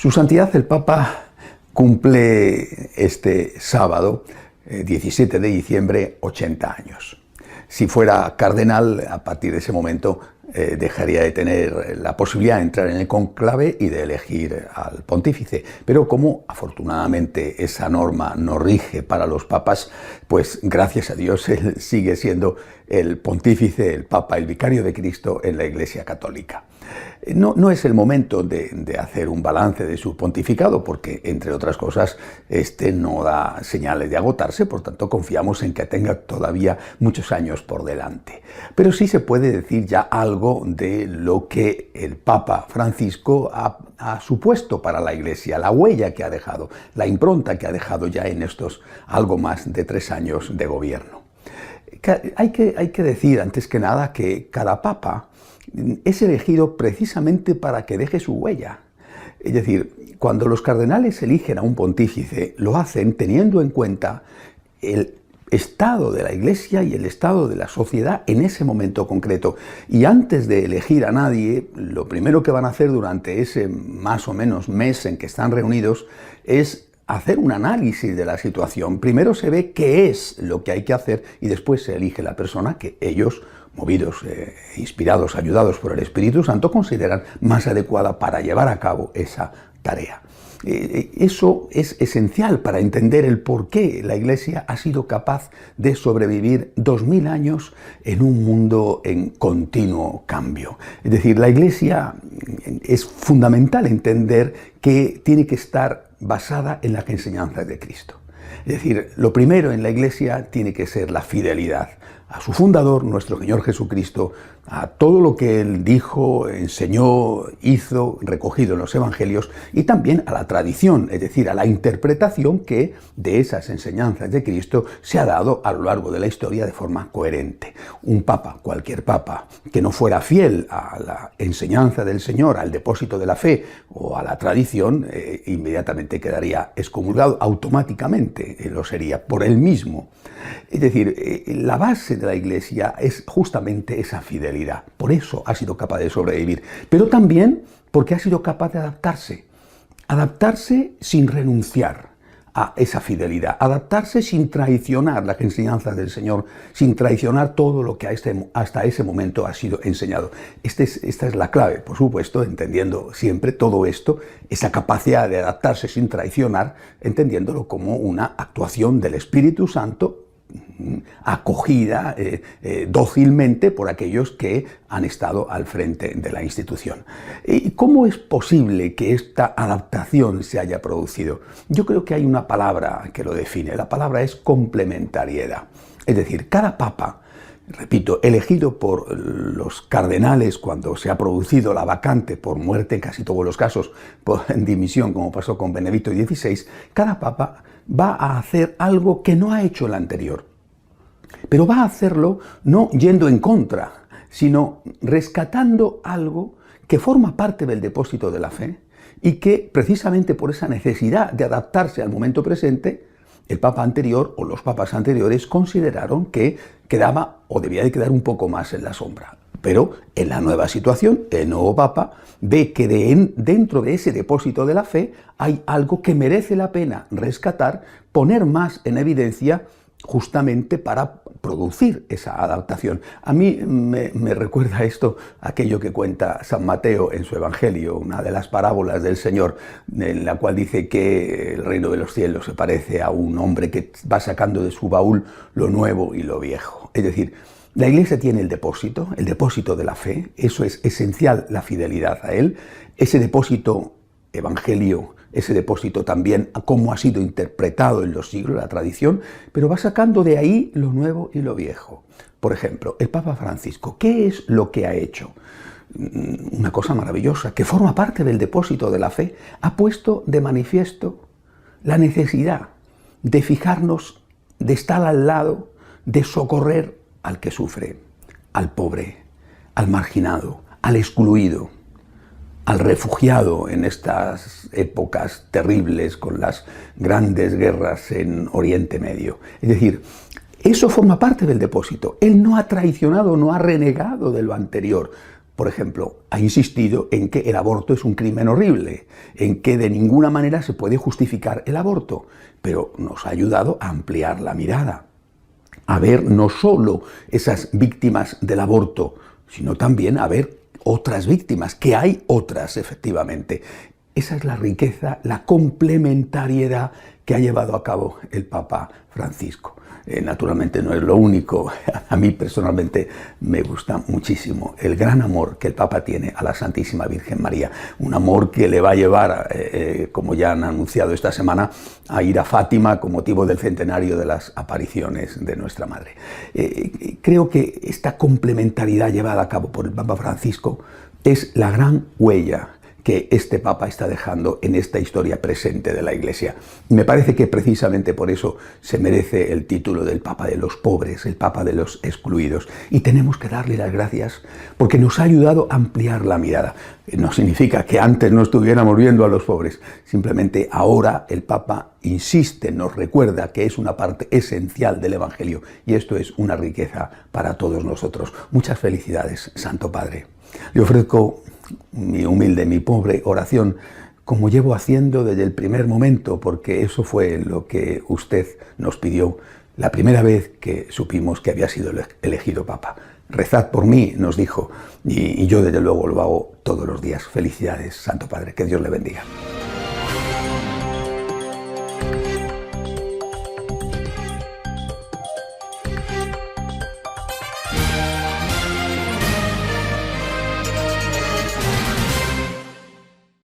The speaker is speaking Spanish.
Su Santidad el Papa cumple este sábado, 17 de diciembre, 80 años. Si fuera cardenal, a partir de ese momento dejaría de tener la posibilidad de entrar en el conclave y de elegir al pontífice. Pero como afortunadamente esa norma no rige para los papas, pues gracias a Dios él sigue siendo el pontífice, el papa, el vicario de Cristo en la Iglesia Católica. No es el momento de hacer un balance de su pontificado porque, entre otras cosas, este no da señales de agotarse, por tanto confiamos en que tenga todavía muchos años por delante. Pero sí se puede decir ya algo de lo que el Papa Francisco ha supuesto para la Iglesia, la huella que ha dejado, la impronta que ha dejado ya en estos algo más de 3 años de gobierno. Hay que decir, antes que nada, que cada papa es elegido precisamente para que deje su huella. Es decir, cuando los cardenales eligen a un pontífice, lo hacen teniendo en cuenta el estado de la Iglesia y el estado de la sociedad en ese momento concreto. Y antes de elegir a nadie, lo primero que van a hacer durante ese más o menos mes en que están reunidos es hacer un análisis de la situación. Primero se ve qué es lo que hay que hacer y después se elige la persona que ellos, movidos, inspirados, ayudados por el Espíritu Santo, consideran más adecuada para llevar a cabo esa tarea. Eso es esencial para entender el por qué la Iglesia ha sido capaz de sobrevivir 2000 años en un mundo en continuo cambio. Es decir, la Iglesia es fundamental entender que tiene que estar basada en las enseñanzas de Cristo. Es decir, lo primero en la Iglesia tiene que ser la fidelidad a su fundador, nuestro Señor Jesucristo, a todo lo que Él dijo, enseñó, hizo, recogido en los Evangelios, y también a la tradición, es decir, a la interpretación que de esas enseñanzas de Cristo se ha dado a lo largo de la historia de forma coherente. Un papa, cualquier papa, que no fuera fiel a la enseñanza del Señor, al depósito de la fe o a la tradición, inmediatamente quedaría excomulgado, automáticamente lo sería por él mismo. Es decir, la base de la Iglesia es justamente esa fidelidad. Por eso ha sido capaz de sobrevivir. Pero también porque ha sido capaz de adaptarse. Adaptarse sin renunciar a esa fidelidad. Adaptarse sin traicionar las enseñanzas del Señor, sin traicionar todo lo que hasta ese momento ha sido enseñado. Esta es la clave, por supuesto, entendiendo siempre todo esto, esa capacidad de adaptarse sin traicionar, entendiéndolo como una actuación del Espíritu Santo, acogida dócilmente por aquellos que han estado al frente de la institución. ¿Y cómo es posible que esta adaptación se haya producido? Yo creo que hay una palabra que lo define. La palabra es complementariedad. Es decir, cada papa, repito, elegido por los cardenales cuando se ha producido la vacante por muerte, en casi todos los casos por dimisión, como pasó con Benedicto XVI, cada papa va a hacer algo que no ha hecho el anterior. Pero va a hacerlo no yendo en contra, sino rescatando algo que forma parte del depósito de la fe y que precisamente por esa necesidad de adaptarse al momento presente, el papa anterior o los papas anteriores consideraron que quedaba o debía de quedar un poco más en la sombra. Pero en la nueva situación, el nuevo papa ve que dentro de ese depósito de la fe hay algo que merece la pena rescatar, poner más en evidencia justamente para producir esa adaptación. A mí me recuerda esto aquello que cuenta San Mateo en su Evangelio, una de las parábolas del Señor, en la cual dice que el reino de los cielos se parece a un hombre que va sacando de su baúl lo nuevo y lo viejo. Es decir, la Iglesia tiene el depósito de la fe, eso es esencial, la fidelidad a él, ese depósito evangelio, ese depósito también a cómo ha sido interpretado en los siglos, la tradición, pero va sacando de ahí lo nuevo y lo viejo. Por ejemplo, el Papa Francisco, ¿qué es lo que ha hecho? Una cosa maravillosa, que forma parte del depósito de la fe, ha puesto de manifiesto la necesidad de fijarnos, de estar al lado, de socorrer al que sufre, al pobre, al marginado, al excluido, al refugiado en estas épocas terribles con las grandes guerras en Oriente Medio. Es decir, eso forma parte del depósito. Él no ha traicionado, no ha renegado de lo anterior. por ejemplo, ha insistido en que el aborto es un crimen horrible, en que de ninguna manera se puede justificar el aborto, pero nos ha ayudado a ampliar la mirada, a ver no solo esas víctimas del aborto, sino también a ver otras víctimas, que hay otras efectivamente. Esa es la riqueza, la complementariedad que ha llevado a cabo el Papa Francisco. Naturalmente no es lo único. A mí personalmente me gusta muchísimo el gran amor que el Papa tiene a la Santísima Virgen María. Un amor que le va a llevar, como ya han anunciado esta semana, a ir a Fátima con motivo del centenario de las apariciones de nuestra Madre. Creo que esta complementariedad llevada a cabo por el Papa Francisco es la gran huella que este Papa está dejando en esta historia presente de la Iglesia. Me parece que precisamente por eso se merece el título del Papa de los pobres, el Papa de los excluidos. Y tenemos que darle las gracias porque nos ha ayudado a ampliar la mirada. No significa que antes no estuviéramos viendo a los pobres, simplemente ahora el Papa insiste, nos recuerda que es una parte esencial del Evangelio y esto es una riqueza para todos nosotros. Muchas felicidades, Santo Padre. Le ofrezco mi pobre oración, como llevo haciendo desde el primer momento, porque eso fue lo que usted nos pidió la primera vez que supimos que había sido elegido Papa. Rezad por mí, nos dijo, y yo desde luego lo hago todos los días. Felicidades, Santo Padre, que Dios le bendiga.